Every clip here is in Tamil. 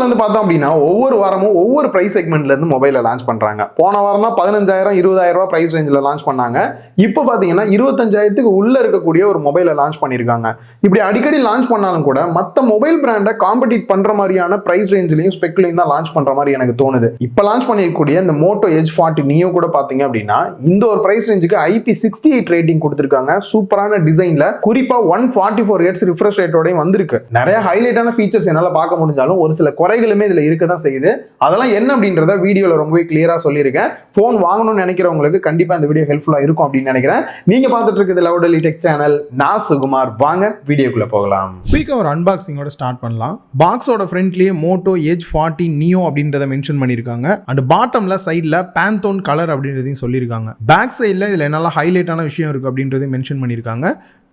ஆப்பிள் வந்து பார்த்தோம் அப்படின்னா ஒவ்வொரு வாரமும் ஒவ்வொரு பிரைஸ் செக்மெண்ட்ல இருந்து மொபைலை லான்ச் பண்றாங்க. போன வாரம் தான் 15,000 20,000 ரூபாய் பிரைஸ் ரேஞ்சில் லான்ச் பண்ணாங்க. இப்போ பாத்தீங்கன்னா 25,000க்கு உள்ள இருக்கக்கூடிய ஒரு மொபைலை லான்ச் பண்ணிருக்காங்க. இப்படி அடிக்கடி லான்ச் பண்ணாலும் கூட மற்ற மொபைல் பிராண்டை காம்படிட் பண்ற மாதிரியான பிரைஸ் ரேஞ்சிலையும் ஸ்பெக்லையும் தான் லான்ச் பண்ற மாதிரி எனக்கு தோணுது. இப்போ லான்ச் பண்ணிருக்கக்கூடிய இந்த மோட்டோ எட்ஜ் 40 நியோ கூட பாத்தீங்க அப்படின்னா இந்த ஒரு பிரைஸ் ரேஞ்சுக்கு IP68 ரேட்டிங் கொடுத்திருக்காங்க. சூப்பரான டிசைன்ல குறிப்பா 144 Hz ரிஃப்ரெஷ் ரேட்டோடையும் வந்திருக்கு. நிறைய ஹைலைட்டான ஃபீச்சர்ஸ் என்னால பார்க்க முடிஞ்சாலும் ஒரு சில குறைகளுமே இதுல இருக்க தான் செய்யுது. அதெல்லாம் என்ன அப்படின்றத வீடியோல ரொம்பவே கிளியரா சொல்லியிருக்கேன். போன் வாங்கணும்னு நினைக்கிறவங்களுக்கு கண்டிப்பா இந்த வீடியோ ஹெல்ப்ஃபுல்லா இருக்கும் அப்படின்னு நினைக்கிறேன். நீங்க பார்த்துட்டு இருக்கிறது Affordability Tech சேனல். நான் சுகுமார். வாங்க வீடியோக்குள்ள போகலாம். குயிக்கா ஒரு அன்பாக்சிங்கோட ஸ்டார்ட் பண்ணலாம். பாக்ஸோட ஃப்ரண்ட்லயே மோட்டோ எட்ஜ் 40 நியோ அப்படின்றத மென்ஷன் பண்ணிருக்காங்க. அண்ட் பாட்டம்ல சைட்ல பேந்தோன் கலர் அப்படின்றதையும் சொல்லியிருக்காங்க. பேக் சைட்ல இதுல என்னெல்லாம் ஹைலைட்டான விஷயம் இருக்கு அப்படின்றதையும் மென்ஷன் பண்ணியிருக்காங்க.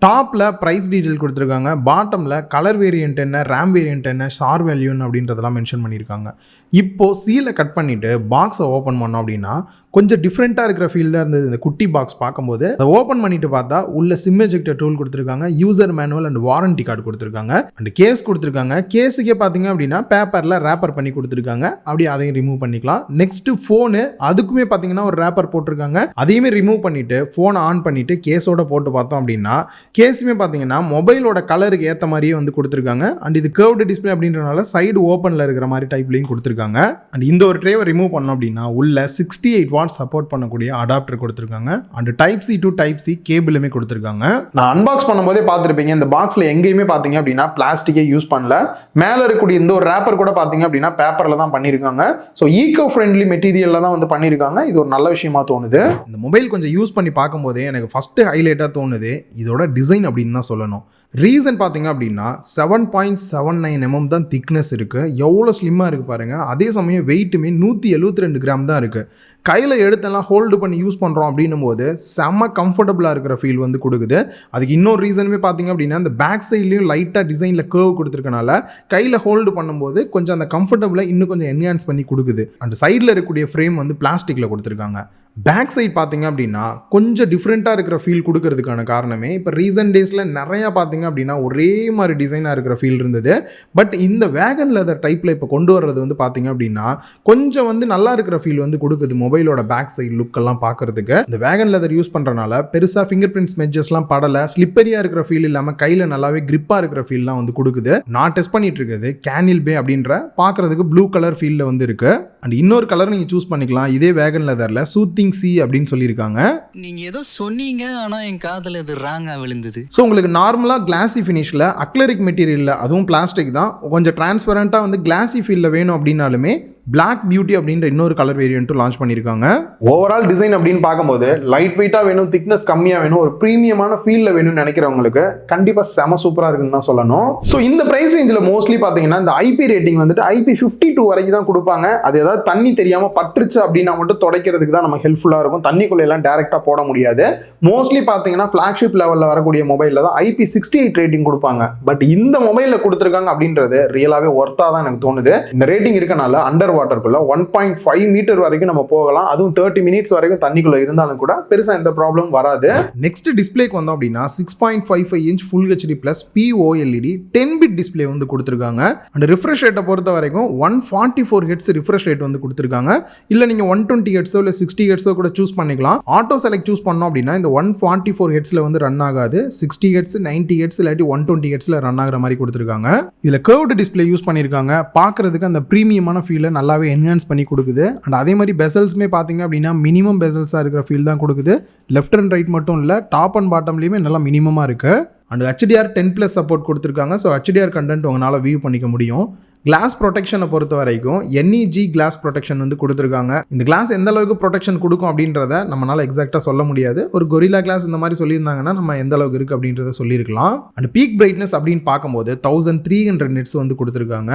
டாப்ல பிரைஸ் டீடைல் கொடுத்துருக்காங்க. பாட்டம்ல கலர் வேரியன்ட் என்ன, ரேம் வேரியன்ட் என்ன, ஷார் வேல்யூ அப்படின்றதெல்லாம் மென்ஷன் பண்ணியிருக்காங்க. இப்போ சீலை கட் பண்ணிட்டு பாக்ஸை ஓப்பன் பண்ணோம் அப்படின்னா கொஞ்சம் டிஃப்ரெண்ட்டாக இருக்கிற ஃபீல் தான் இருந்தது. இந்த குட்டி பாக்ஸ் பார்க்கும்போது அதை ஓப்பன் பண்ணிட்டு பார்த்தா உள்ள சிம் எஜெக்டர் டூல் கொடுத்துருக்காங்க, user manual and warranty card கொடுத்துருக்காங்க, அண்ட் கேஸ் கொடுத்துருக்காங்க. கேஸுக்கே பார்த்தீங்க அப்படின்னா பேப்பரில் ரேப்பர் பண்ணி கொடுத்துருக்காங்க. அப்படியே அதையும் ரிமூவ் பண்ணிக்கலாம். நெக்ஸ்ட் ஃபோனு, அதுக்குமே பார்த்தீங்கன்னா ஒரு ரேப்பர் போட்டிருக்காங்க. அதையுமே ரிமூவ் பண்ணிட்டு ஃபோனை ஆன் பண்ணிட்டு கேஸோட போட்டு பார்த்தோம் அப்படின்னா கேஸுமே பார்த்தீங்கன்னா மொபைலோட கலருக்கு ஏற்ற மாதிரியே வந்து கொடுத்துருக்காங்க. அண்ட் இது கர்வ்டு டிஸ்பிளே அப்படின்றனால சைடு ஓப்பனில் இருக்கிற மாதிரி டைப்லையும் கொடுத்துருக்காங்க. அண்ட் இந்த ஒரு ட்ரேவை ரிமூவ் பண்ணோம் அப்படின்னா உள்ள 68 வாட் சப்போர்ட் பண்ணக்கூடிய அடாப்டர் கொடுத்திருக்காங்க. And type C to type C கேபிளுமே கொடுத்திருக்காங்க. நான் அன்பாக்ஸ் பண்ணும்போதே பார்த்துருப்பீங்க, இந்த பாக்ஸ்ல எங்கேயுமே பாத்தீங்க அப்படின்னா பிளாஸ்டிக்கே யூஸ் பண்ணல. மேல இருக்கக்கூடிய இந்த ஒரு ரேப்பர் கூட பாத்தீங்க அப்படின்னா பேப்பர்ல தான் பண்ணிருக்காங்க. ஸோ ஈகோ ஃப்ரெண்ட்லி மெட்டீரியல்ல தான் வந்து பண்ணிருக்காங்க. இது ஒரு நல்ல விஷயமா தோணுது. இந்த மொபைல் கொஞ்சம் யூஸ் பண்ணி பார்க்கும்போதே எனக்கு ஃபர்ஸ்ட் ஹைலைட்டா தோணுது இதோட டிசைன் அப்படின்னு தான் சொல்லணும். ரீசன் பார்த்தீங்க அப்படின்னா 7.79 mm தான் திக்னஸ் இருக்குது. எவ்வளோ ஸ்லிம்மாக இருக்குது பாருங்கள். அதே சமயம் வெயிட்டுமே 172 கிராம் தான் இருக்குது. கையில் எடுத்தெல்லாம் ஹோல்டு பண்ணி யூஸ் பண்ணுறோம் அப்படின்னும் போது செம்ம கம்ஃபர்டபுளாக இருக்கிற ஃபீல் வந்து கொடுக்குது. அதுக்கு இன்னொரு ரீசனுமே பார்த்தீங்க அப்படின்னா இந்த பேக் சைட்லேயும் லைட்டாக டிசைனில் கர்வ் கொடுத்துருக்கனால கையில் ஹோல்டு பண்ணும்போது கொஞ்சம் அந்த கம்ஃபர்டபுளாக இன்னும் கொஞ்சம் என்ஹான்ஸ் பண்ணி கொடுக்குது. அண்ட் சைடில் இருக்கக்கூடிய ஃப்ரேம் வந்து பிளாஸ்டிக்கில் கொடுத்துருக்காங்க. பேக் சைட் பார்த்தீங்க அப்படின்னா கொஞ்சம் டிஃப்ரெண்ட்டாக இருக்கிற ஃபீல் கொடுக்கறதுக்கான காரணமே இப்போ ரீசன்ட் டேஸில் நிறையா பார்த்தீங்க அப்படின்னா ஒரே மாதிரி டிசைனாக இருக்கிற ஃபீல் இருந்தது. பட் இந்த வேகன் லெதர் டைப்பில் இப்போ கொண்டு வர்றது வந்து பார்த்தீங்க அப்படின்னா கொஞ்சம் வந்து நல்லா இருக்கிற ஃபீல் வந்து கொடுக்குது. மொபைலோட பேக் சைட் லுக்கெல்லாம் பார்க்கறதுக்கு இந்த வேகன் லெதர் யூஸ் பண்ணுறனால பெருசாக ஃபிங்கர் பிரிண்ட்ஸ் மெட்ஜஸ்லாம் படலை, ஸ்லிப்பரியாக இருக்கிற ஃபீல் இல்லாமல் கையில் நல்லாவே கிரிப்பாக இருக்கிற ஃபீல்லாம் வந்து கொடுக்குது. நான் டெஸ்ட் பண்ணிட்டு இருக்குது கேனில் பே அப்படின்ற பார்க்கறதுக்கு ப்ளூ கலர் ஃபீலில் வந்து இருக்கு. அண்ட் இன்னொரு கலர் நீங்கள் சூஸ் பண்ணிக்கலாம். இதே வேகன் லெதரில் சூத்திங் சி அப்படின்னு சொல்லியிருக்காங்க. நீங்க ஏதோ சொன்னீங்க, ஆனா என் காதுல இது ராங்கா விழுந்தது. ஸோ உங்களுக்கு நார்மலாக கிளாசி ஃபினிஷில் அக்லரிக் மெட்டீரியலில், அதுவும் பிளாஸ்டிக் தான், கொஞ்சம் டிரான்ஸ்பரண்ட்டாக வந்து கிளாசி ஃபீல்டில் வேணும் அப்படின்னாலுமே பிளாக் பியூட்டி அப்படின்ற இன்னொரு கலர் வேரியண்ட்டும் லான்ச் பண்ணியிருக்காங்க. ஓவரால் டிசைன் அப்படின்னு பார்க்கும்போது லைட் வெயிட்டாக வேணும், திக்னஸ் கம்மியாக வேணும், ஒரு ப்ரீமியமான ஃபீல்டில் வேணும்னு நினைக்கிறவங்களுக்கு கண்டிப்பாக செம சூப்பராக இருக்குன்னு தான் சொல்லணும். ஸோ இந்த பிரைஸ் ரேஞ்சில் மோஸ்ட்லி பார்த்தீங்கன்னா இந்த IP ரேட்டிங் வந்துட்டு IP52 வரைக்கும் தான் கொடுப்பாங்க. அது ஏதாவது தண்ணி தெரியாமல் பட்டுருச்சு அப்படின்னா மட்டும் துடைக்கிறதுக்கு தான் நம்ம ஹெல்ப்ஃபுல்லாக இருக்கும். தண்ணிக்குள்ள எல்லாம் டேரெக்டாக போட முடியாது. மோஸ்ட்லி பார்த்தீங்கன்னா ஃப்ளாக்ஷிப் லெவலில் வரக்கூடிய மொபைலில் தான் IP68 ரேட்டிங் கொடுப்பாங்க. பட் இந்த மொபைலில் கொடுத்துருக்காங்க அப்படின்றது ரியலாகவே ஒர்த்தாக தான் எனக்கு தோணுது. இந்த ரேட்டிங் இருக்கனால அண்டர் வாட்டருக்குள்ள 1.5 மீட்டர் வரைக்கும் நம்ம போகலாம். அதுவும் 30 மினிட்ஸ் வரைக்கும் தண்ணிக்குள்ள இருந்தாலும் கூட பெருசா எந்த ப்ராப்ளம் வராது. நெக்ஸ்ட் டிஸ்பிளேக்கு வந்தோம் அப்படின்னா 6.55 inch full HD plus P-OLED 10 bit display வந்து கொடுத்துருக்காங்க. அண்ட் ரிஃப்ரெஷ் ரேட்டை பொறுத்த வரைக்கும் 144 Hz ரிஃப்ரெஷ் ரேட் வந்து கொடுத்துருக்காங்க. இல்ல நீங்க 120 Hz இல்ல 60 Hz கூட சூஸ் பண்ணிக்கலாம். ஆட்டோ செலக்ட் சூஸ் பண்ணோம் அப்படின்னா இந்த 144 Hzல வந்து ரன் ஆகாது. 60 Hz 90 Hz இல்லாட்டி 120 Hzல ரன் ஆகிற மாதிரி கொடுத்துருக்காங்க. இதுல கர்வ்டு டிஸ்பிளே யூஸ் பண்ணிருக்காங்க. பார்க்கிறதுக்கு அந்த பிரீமியமான ஃபீலை நல்லாவே என்ஹான்ஸ் பண்ணி கொடுக்குது. அண்ட் அதே மாதிரி பெசல்ஸ்மே பார்த்தீங்க அப்படின்னா மினிமம் பெசல்ஸாக இருக்கிற ஃபீல் தான் கொடுக்குது. லெஃப்ட் அண்ட் ரைட் மட்டும் இல்லை, டாப் அண்ட் பாட்டம்லேயுமே நல்லா மினிமமாக இருக்கு. அண்ட் HDR 10+ சப்போர்ட் கொடுத்துருக்காங்க. ஸோ HDR கண்டென்ட் உங்களால் வியூ பண்ணிக்க முடியும். கிளாஸ் ப்ரொடெக்ஷனை பொறுத்த வரைக்கும் NEG கிளாஸ் ப்ரொடெக்ஷன் வந்து கொடுத்துருக்காங்க. இந்த கிளாஸ் எந்த அளவுக்கு ப்ரொடெக்ஷன் கொடுக்கும் அப்படின்றத நம்மளால எக்ஸாக்டாக சொல்ல முடியாது. ஒரு கொரில்லா கிளாஸ் இந்த மாதிரி சொல்லியிருந்தாங்கன்னா நம்ம எந்த அளவுக்கு இருக்குது அப்படின்றத சொல்லியிருக்கலாம். அண்ட் பீக் பிரைட்னஸ் அப்படின்னு பார்க்கும்போது 1300 nits வந்து கொடுத்துருக்காங்க.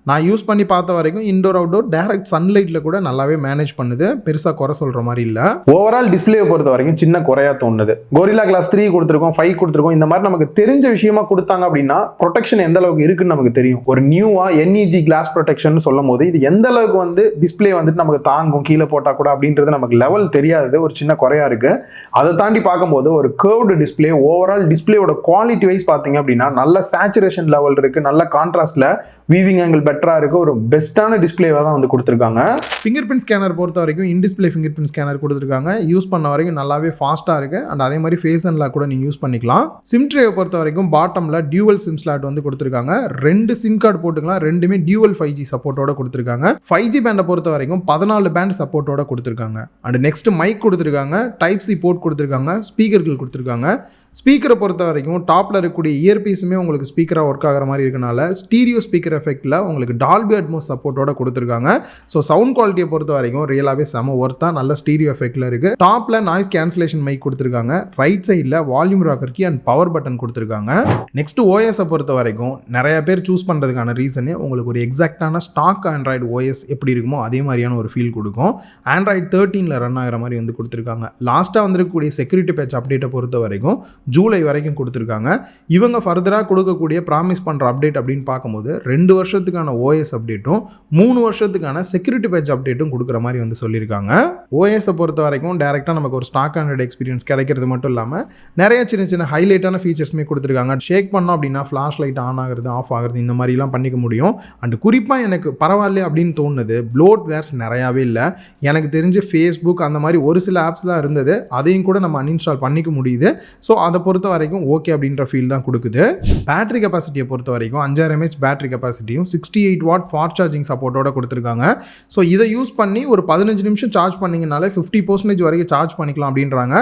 நான் யூஸ் பண்ணி பார்த்த வரைக்கும் இன்டோர் அவுட்டோர் டைரக்ட் சன்லைட்டில் கூட நல்லாவே மேனேஜ் பண்ணுது. பெருசாக குறை சொல்கிற மாதிரி இல்லை. ஓவரால் டிஸ்பிளே பொறுத்த வரைக்கும் சின்ன குறையா தோணுது. கொரில்லா கிளாஸ் 3 கொடுத்துருக்கோம், 5 கொடுத்துருக்கோம். இந்த மாதிரி நமக்கு தெரிஞ்ச விஷயமா கொடுத்தாங்க அப்படின்னா ப்ரொடெக்ஷன் எந்த அளவுக்கு இருக்குன்னு நமக்கு தெரியும். ஒரு நியூவா NEG கிளாஸ் ப்ரொடெக்ஷன் சொல்லும் போது இது எந்த அளவுக்கு வந்து டிஸ்பிளே வந்துட்டு நமக்கு தாங்கும் கீழே போட்டா கூட அப்படின்றது நமக்கு லெவல் தெரியாது. ஒரு சின்ன குறையா இருக்கு. அதை தாண்டி பார்க்கும்போது ஒரு கர்வ்டு டிஸ்பிளே, ஓவரால் டிஸ்பிளேயோட குவாலிட்டி வைஸ் பார்த்தீங்க அப்படின்னா நல்ல சேச்சுரேஷன் லெவல் இருக்கு, நல்ல கான்ட்ராஸ்ட்ல வீவிங் ஆங்கிள் பெட்டரா இருக்கு, ஒரு பெஸ்ட்டான டிஸ்பிளேவா தான் வந்து கொடுத்துருக்காங்க. ஃபிங்கர் பிரிண்ட் ஸ்கேனர் பொறுத்த வரைக்கும் இன்டிஸ்பிளே ஃபிங்கர் பிரிண்ட் ஸ்கேனர் கொடுத்துருக்காங்க. யூஸ் பண்ண வரைக்கும் நல்லாவே ஃபாஸ்ட்டாக இருக்கு. அண்ட் அதே மாதிரி ஃபேஸ் அன்லாக் கூட நீங்கள் யூஸ் பண்ணிக்கலாம். சிம் ட்ரேவை பொறுத்த வரைக்கும் பாட்டமில் டியூவல் சிம் ஸ்லாட் வந்து கொடுத்துருக்காங்க. 2 சிம் கார்டு போட்டுக்கலாம். ரெண்டுமே டியூவல் 5G சப்போர்ட்டோட கொடுத்துருக்காங்க. 5G பேண்டை பொறுத்த வரைக்கும் 14 பேண்ட் சப்போர்ட்டோட கொடுத்துருக்காங்க. அண்ட் நெக்ஸ்ட் மைக் கொடுத்துருக்காங்க, டைப் சி போர்ட் கொடுத்துருக்காங்க, ஸ்பீக்கர்கள் கொடுத்துருக்காங்க. ஸ்பீக்கரை பொறுத்த வரைக்கும் டாப்பில் இருக்கக்கூடிய இயர்பீஸுமே உங்களுக்கு ஸ்பீக்கராக ஒர்க் ஆகிற மாதிரி இருக்கனால ஸ்டீரியோ ஸ்பீக்கர் எஃபெக்டில் உங்களுக்கு டால்பி அட்மோஸ் சப்போர்ட்டோட கொடுத்துருக்காங்க. ஸோ சவுண்ட் குவாலிட்டியை பொறுத்த வரைக்கும் ரியலாகவே செம ஒர்த்தாக நல்ல ஸ்டீரியோ எஃபெக்டில் இருக்குது. டாப்பில் நாய்ஸ் கேன்சலேஷன் மைக் கொடுத்துருக்காங்க. ரைட் சைடில் volume rocker key and power button கொடுத்துருக்காங்க. நெக்ஸ்ட் ஓஎஸை பொறுத்த வரைக்கும் நிறைய பேர் சூஸ் பண்ணுறதுக்கான ரீசனே உங்களுக்கு ஒரு எக்ஸாக்டான ஸ்டாக் ஆண்ட்ராய்டு ஓஎஸ் எப்படி இருக்குமோ அதே மாதிரியான ஒரு ஃபீல் கொடுக்கும். ஆண்ட்ராய்டு 13 ரன் ஆகிற மாதிரி வந்து கொடுத்துருக்காங்க. லாஸ்ட்டாக வந்துருக்கக்கூடிய செக்யூரிட்டி பேட்ச் அப்டேட்டை பொறுத்த வரைக்கும் ஜூலை வரைக்கும் கொடுத்துருக்காங்க. இவங்க ஃபர்தராக கொடுக்கக்கூடிய ப்ராமிஸ் பண்ணுற அப்டேட் அப்படின்னு பார்க்கும்போது 2 வருஷத்துக்கான ஓஎஸ் அப்டேட்டும் 3 வருஷத்துக்கான செக்யூரிட்டி பேட்ச் அப்டேட்டும் கொடுக்குற மாதிரி வந்து சொல்லியிருக்காங்க. ஓஎஸை பொறுத்த வரைக்கும் டேரெக்டாக நமக்கு ஒரு ஸ்டாக் ஆண்ட்ராய்டு எக்ஸ்பீரியன்ஸ் கிடைக்கிறது மட்டும் இல்லாமல் நிறைய சின்ன சின்ன ஹைலைட்டான ஃபீச்சர்ஸுமே கொடுத்துருக்காங்க. ஷேக் பண்ணோம் அப்படின்னா ஃப்ளாஷ் லைட் ஆன் ஆகுறது ஆஃப் ஆகுறது இந்த மாதிரிலாம் பண்ணிக்க முடியும். அண்ட் குறிப்பாக எனக்கு பரவாயில்ல அப்படின்னு தோணுது ப்ளோட் வேர்ஸ் நிறையாவே இல்லை. எனக்கு தெரிஞ்சு ஃபேஸ்புக் அந்த மாதிரி ஒரு சில ஆப்ஸ் தான் இருந்தது, அதையும் கூட நம்ம அன்இன்ஸ்டால் பண்ணிக்க முடியுது. ஸோ அதை பொறுத்த வரைக்கும் ஓகே அப்படின்ற ஃபீல் தான் கொடுக்குது. பேட்டரி கெப்பாசிட்டியை பொறுத்த வரைக்கும் 5000 mAh பேட்டரி கெப்பாசிட்டியும் 68 வாட் ஃபாஸ்ட் சார்ஜிங் சப்போர்ட்டோட கொடுத்துருக்காங்க. ஸோ இதை யூஸ் பண்ணி ஒரு 15 நிமிஷம் சார்ஜ் பண்ணிங்கனாலே 50% வரைக்கும் சார்ஜ் பண்ணிக்கலாம் அப்படின்றாங்க.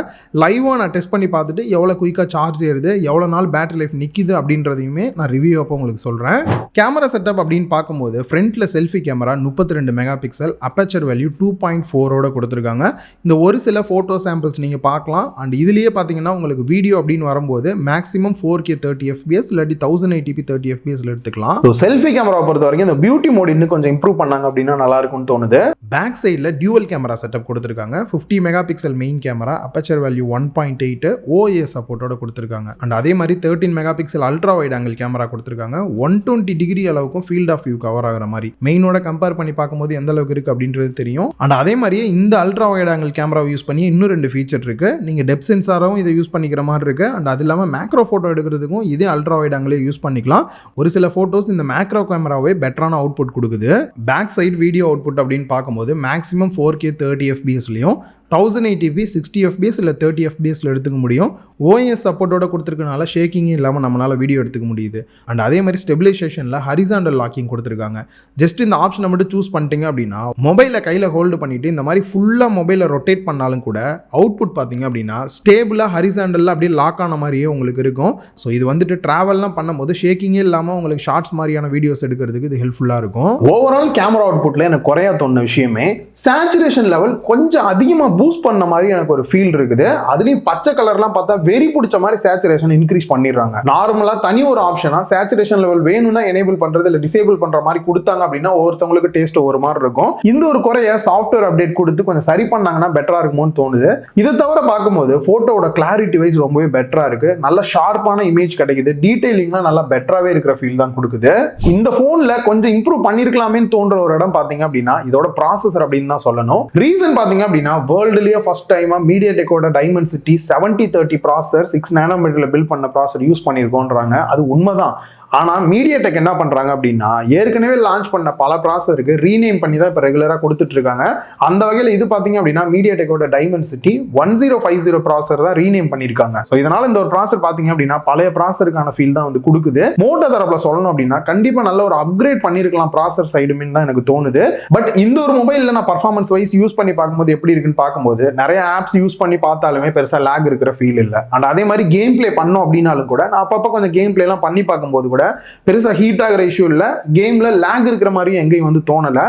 லைவாக நான் டெஸ்ட் பண்ணி பார்த்துட்டு எவ்வளோ குயிக்காக சார்ஜ் ஏறுது, எவ்வளோ நாள் பேட்டரி லைஃப் நிற்கிது அப்படின்றதையுமே நான் ரிவ்யூ அப்போ உங்களுக்கு சொல்கிறேன். கேமரா செட்டப் அப்படின்னு பார்க்கும்போது ஃப்ரண்ட்டில் selfie camera 32 megapixel, aperture value 2.4ஓட கொடுத்துருக்காங்க. இந்த ஒரு சில ஃபோட்டோ சாம்பிள்ஸ் நீங்கள் பார்க்கலாம். அண்ட் இதுலேயே பார்த்தீங்கன்னா உங்களுக்கு வீடியோ அப்படின்னு வரும்போது மேக்ஸிமம் 4K 30 fps இல்லாட்டி 1080p 30 fps எடுத்துக்கலாம். செல்ஃபி கேமராவை பொறுத்த வரைக்கும் இந்த பியூட்டி மோட் இன்னும் கொஞ்சம் இம்ப்ரூவ் பண்ணாங்க அப்படின்னா நல்லா இருக்கும்னு தோணுது. பேக் சைடில் டியூவல் கேமரா செட்டப் கொடுத்துருக்காங்க. 50 mega pixel main camera, aperture value 1.8, OIS சப்போர்ட்டோட கொடுத்துருக்காங்க. அண்ட் அதே மாதிரி 13 mega pixel ultra wide angle camera கொடுத்துருக்காங்க. 120 டிகிரி அளவுக்கும் ஃபீல்ட் ஆஃப் வியூ கவர் ஆகிற மாதிரி மெயினோட கம்பேர் பண்ணி பார்க்கும்போது எந்த அளவுக்கு இருக்குது அப்படின்றது தெரியும். அண்ட் அதே மாதிரியே இந்த ultra wide angle camera use பண்ணி இன்னும் 2 ஃபீச்சர் இருக்குது. நீங்கள் டெப்த் சென்சாரும் இதை யூஸ் பண்ணிக்கிற மாதிரி இருக்குது. அண்ட் அது இல்லாமல் மேக்ரோ ஃபோட்டோ எடுக்கிறதுக்கும் இதே அல்ட்ரா வைட் ஆங்கிளே யூஸ் பண்ணிக்கலாம். ஒரு சில ஃபோட்டோஸ் இந்த மேக்ரோ கேமராவே பெட்டரான அவுட்புட் கொடுக்குது. பேக் சைடு வீடியோ அவுட்புட் அப்படின்னு பார்க்கும்போது மேக்ஸிமம் 4K 30 fpsலையும் 1080p 60 fps இல்லை 30 fpsல எடுத்துக்க முடியும். OIS சப்போர்ட்டோட கொடுத்துருக்கனால ஷேக்கிங்கே இல்லாமல் நம்மளால் வீடியோ எடுத்துக்க முடியுது. அண்ட் அதே மாதிரி ஸ்டெபிலைசேஷனில் ஹரிசாண்டல் லாக்கிங் கொடுத்துருக்காங்க. ஜஸ்ட் இந்த ஆப்ஷனை மட்டும் சூஸ் பண்ணிட்டீங்க அப்படின்னா மொபைலை கையில் ஹோல்டு பண்ணிட்டு இந்த மாதிரி ஃபுல்லாக மொபைலை ரொட்டேட் பண்ணாலும் கூட அவுட்புட் பார்த்தீங்க அப்படின்னா ஸ்டேபிளாக ஹரிசாண்டலில் அப்படியே லாக் ஆன மாதிரியே உங்களுக்கு இருக்கும். ஸோ இது வந்துட்டு ட்ராவல்லாம் பண்ணும்போது ஷேக்கிங்கே இல்லாமல் உங்களுக்கு ஷார்ட்ஸ் மாதிரியான வீடியோஸ் எடுக்கிறதுக்கு இது ஹெல்ப்ஃபுல்லாக இருக்கும். ஓவரால் கேமரா அவுட்புட்டில் எனக்கு குறையா தோணுன விஷயமே சேச்சுரேஷன் லெவல் கொஞ்சம் அதிகமாக பூஸ்ட் பண்ண மாதிரி எனக்கு ஒரு ஃபீல் இருக்குது. அதுலயும் பச்சை கலர்லாம் பார்த்தா வெறி பிடிச்ச மாதிரி சேச்சுரேஷன் இன்க்ரீஸ் பண்ணிடுறாங்க. நார்மலா தனி ஒரு ஆப்ஷனா சேச்சுரேஷன் லெவல் வேணும்னா எனேபிள் பண்றது இல்ல டிசேபிள் பண்ற மாதிரி கொடுத்தாங்க அப்படின்னா ஒவ்வொருத்தவங்களுக்கு டேஸ்ட் ஒரு மாதிரி இருக்கும். இந்த ஒரு குறைய சாஃப்ட்வேர் அப்டேட் கொடுத்து கொஞ்சம் சரி பண்ணாங்கன்னா பெட்டரா இருக்குமோன்னு தோணுது. இதை தவிர பார்க்கும்போது போட்டோட கிளாரிட்டி வைஸ் ரொம்பவே பெட்டரா இருக்கு. நல்ல ஷார்ப்பான இமேஜ் கிடைக்குது. டீடைலிங்லாம் நல்லா பெட்டராவே இருக்கிற ஃபீல் தான் கொடுக்குது. இந்த போன்ல கொஞ்சம் இம்ப்ரூவ் பண்ணிருக்கலாமேன்னு தோன்ற ஒரு இடம் பாத்தீங்க அப்படின்னா இதோட ப்ராசஸர் அப்படின்னு தான் சொல்லணும். ரீசன் பாத்தீங்க அப்படின்னா வேர்ல்டுலயே ஃபர்ஸ்ட் டைமா MediaTekோட Dimensity 7030 ப்ராசஸர் 6 நானோமீட்டர்ல பில்ட் பண்ண ப்ராசஸர் யூஸ் பண்ணிருக்கோன்றாங்க. அது உண்மைதான். ஆனா MediaTek என்ன பண்றாங்க அப்படின்னா ஏற்கனவே லான்ச் பண்ண பல ப்ராசஸருக்கு ரீநேம் பண்ணி தான் இப்ப ரெகுலரா கொடுத்துட்டு இருக்காங்க. அந்த வகையில் இது பாத்தீங்க அப்படின்னா MediaTekோட Dimensity 1050 ப்ராசஸர் தான் ரீநேம் பண்ணிருக்காங்க. சோ இதனால இந்த ஒரு ப்ராசஸர் பாத்தீங்க அப்படின்னா பழைய ப்ராசஸருக்கான ஃபீல் தான் வந்து கொடுக்குது. மோட்டோ தரப்புல சொல்லணும் அப்படின்னா கண்டிப்பா நல்ல ஒரு அப்கிரேட் பண்ணிருக்கலாம் ப்ராசஸர் சைடுமின்னு தான் எனக்கு தோணுது. பட் இந்த ஒரு மொபைல்ல நான் பர்ஃபார்மன்ஸ் வைஸ் யூஸ் பண்ணி பார்க்கும்போது எப்படி இருக்குன்னு பார்க்கும்போது நிறைய ஆப்ஸ் யூஸ் பண்ணி பார்த்தாலுமே பெருசா லேக் இருக்கிற ஃபீல் இல்லை. அண்ட் அதே மாதிரி கேம் பிளே பண்ணோம் அப்படின்னாலும் கூட நான் அப்பப்போ கொஞ்சம் கேம் பிளே எல்லாம் பண்ணி பார்க்கும்போது கூட பெருசா ஹீட் ஆகிற இஷ்யூ இல்ல, கேம்ல லேக் இருக்கிற மாதிரி எங்கேயும் வந்து தோணல.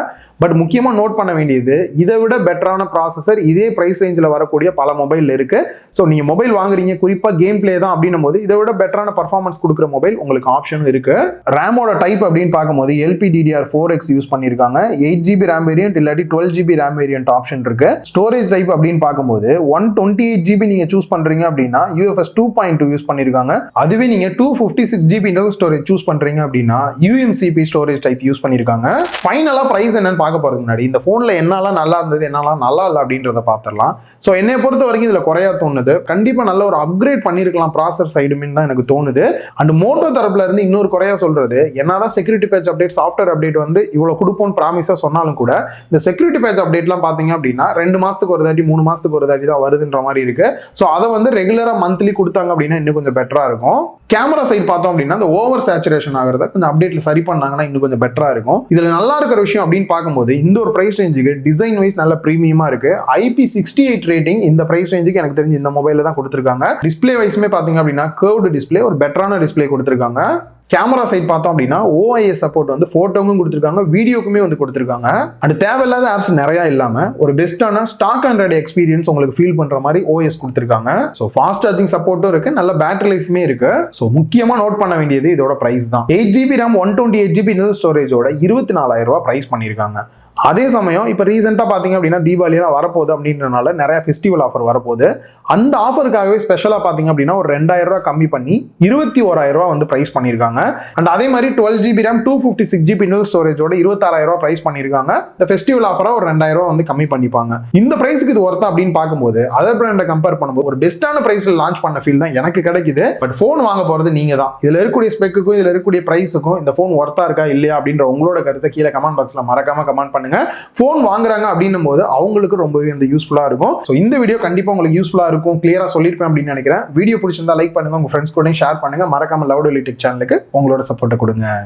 பட் முக்கியமா நோட் பண்ண வேண்டியது இதை விட பெட்டரான ப்ராசஸர் இதே பிரைஸ் ரேஞ்சில் வரக்கூடிய பல மொபைல் இருக்கு. ஸோ நீங்க மொபைல் வாங்குறீங்க குறிப்பா கேம் பிளே தான் அப்படின்னும் போது இதை விட பெட்டரான பர்ஃபார்மன்ஸ் கொடுக்குற மொபைல் உங்களுக்கு ஆப்ஷன் இருக்கு. ரேமோட டைப் அப்படின்னு பார்க்கும்போது LPDDR4X யூஸ் பண்ணிருக்காங்க. 8GB ரேம் வேரியன்ட் இல்லாட்டி 12GB ரேம் வேரியன்ட் ஆப்ஷன் இருக்கு. ஸ்டோரேஜ் டைப் அப்படின்னு பார்க்கும்போது 128GB நீங்க சூஸ் பண்றீங்க அப்படின்னா UFS 2.2 யூஸ் பண்ணிருக்காங்க. அதுவே நீங்க 256GB ஸ்டோரேஜ் சூஸ் பண்றீங்க அப்படின்னா UMCP ஸ்டோரேஜ் டைப் யூஸ் பண்ணிருக்காங்க. ஃபைனலா பிரைஸ் என்னன்னு பார்க்க போறதுக்கு முன்னாடி இந்த போன்ல என்னெல்லாம் நல்லா இருந்தது என்னெல்லாம் நல்லா இல்லை அப்படின்றத பார்த்துடலாம். ஸோ என்னை பொறுத்த வரைக்கும் இதுல குறையா தோணுது. கண்டிப்பா நல்ல ஒரு அப்கிரேட் பண்ணிருக்கலாம் ப்ராசஸர் சைடுமின்னு தான் எனக்கு தோணுது. அண்ட் மோட்டோ தரப்புல இருந்து இன்னொரு குறையா சொல்றது, என்னதான் security patch update software update வந்து இவ்வளவு கொடுப்போம்னு ப்ராமிஸா சொன்னாலும் கூட இந்த செக்யூரிட்டி பேட்ச் அப்டேட்லாம் பாத்தீங்க அப்படின்னா 2 மாசத்துக்கு ஒரு தாட்டி 3 மாசத்துக்கு ஒரு தாட்டி தான் வருதுன்ற மாதிரி இருக்கு. ஸோ அதை வந்து ரெகுலரா மந்த்லி கொடுத்தாங்க அப்படின்னா இன்னும் கொஞ்சம் பெட்டரா இருக்கும். கேமரா சைட் பார்த்தோம் அப்படின்னா அந்த ஓவர் சேச்சுரேஷன் ஆகிறத கொஞ்சம் அப்டேட்ல சரி பண்ணாங்கன்னா இன்னும் கொஞ்சம் பெட்டரா இருக்கும். இதுல நல்லா இருக்கிற விஷயம் அப்படின்னு பார்க்கும்போது இந்த ஒரு பிரைஸ் ரேஞ்சுக்கு டிசைன் வைஸ் நல்ல பிரீமியமா இருக்கு. IP68 ரேட்டிங் இந்த பிரைஸ் ரேஞ்சுக்கு எனக்கு தெரிஞ்சு இந்த மொபைல்ல தான் கொடுத்துருக்காங்க. டிஸ்பிளே வைஸ்மே பாத்தீங்க அப்படின்னா கர்வ்டு டிஸ்பிளே, ஒரு பெட்டரான டிஸ்பிளே கொடுத்துருக்காங்க. கேமரா சைட் பார்த்தோம் அப்படின்னா OIS சப்போர்ட் வந்து போட்டோக்கும் கொடுத்துருக்காங்க, வீடியோக்குமே வந்து கொடுத்துருக்காங்க. அண்ட் தேவையில்லாத ஆப்ஸ் நிறைய இல்லாம ஒரு பெஸ்டான ஸ்டாக் ஆண்ட்ராய்டு எக்ஸ்பீரியன்ஸ் உங்களுக்கு ஃபீல் பண்ற மாதிரி OS கொடுத்துருக்காங்க. ஸோ ஃபாஸ்ட் சார்ஜிங் சப்போர்ட்டும் இருக்கு, நல்ல பேட்டரி லைஃப்மே இருக்கு. ஸோ முக்கியமா நோட் பண்ண வேண்டியது இதோட பிரைஸ் தான். 8GB RAM 128GB இன்டர்னல் ஸ்டோரேஜோட 24,000 ரூபாய் பிரைஸ் பண்ணியிருக்காங்க. அதே சமயம் இப்போ ரீசெண்டாக பார்த்தீங்க அப்படின்னா தீபாவளியெல்லாம் வரப்போகுது அப்படின்றனால நிறைய ஃபெஸ்டிவல் ஆஃபர் வரப்போகுது. அந்த ஆஃபருக்காகவே ஸ்பெஷலாக பார்த்தீங்க அப்படின்னா ஒரு 2,000 ரூபாய் கம்மி பண்ணி 21,000 ரூபாய் வந்து பிரைஸ் பண்ணியிருக்காங்க. அண்ட் அதே மாதிரி 12GB RAM 256GB இன்டர்னல் ஸ்டோரேஜோட 26,000 ரூபாய் பிரைஸ் பண்ணியிருக்காங்க. இந்த ஃபெஸ்டிவல் ஆஃபராக ஒரு 2,000 ரூபாய் வந்து கம்மி பண்ணிப்பாங்க. இந்த பிரைஸுக்கு இது ஒர்த்தா அப்படின்னு பார்க்கும்போது அதர் பிராண்டை கம்பேர் பண்ணும்போது ஒரு பெஸ்ட்டான பிரைஸில் லான்ச் பண்ண ஃபீல் தான் எனக்கு கிடைக்குது. பட் ஃபோன் வாங்க போகிறது நீங்கள் தான். இதில் இருக்கக்கூடிய ஸ்பெக்குக்கும் இதில் இருக்கக்கூடிய பிரைஸுக்கும் இந்த ஃபோன் ஒர்த்தா இருக்கா இல்லையா அப்படின்ற உங்களோட கருத்தை கீழே கமெண்ட் பாக்ஸில் மறக்காம கமெண்ட் பண்ணுங்க. போன் வாங்குறாங்க அப்படின்னும் போது அவங்களுக்கு ரொம்பவே வந்து யூஸ்ஃபுல்லா இருக்கும். ஸோ இந்த வீடியோ கண்டிப்பா உங்களுக்கு யூஸ்ஃபுல்லா இருக்கும், கிளியரா சொல்லிருப்பேன் அப்படின்னு நினைக்கிறேன். வீடியோ பிடிச்சிருந்தா லைக் பண்ணுங்க, உங்க ஃப்ரெண்ட்ஸ் கூட ஷேர் பண்ணுங்க. மறக்காம லவ்டெலி டெக் சேனலுக்கு உங்களோட சப்போர்ட்டை கொடுங்க.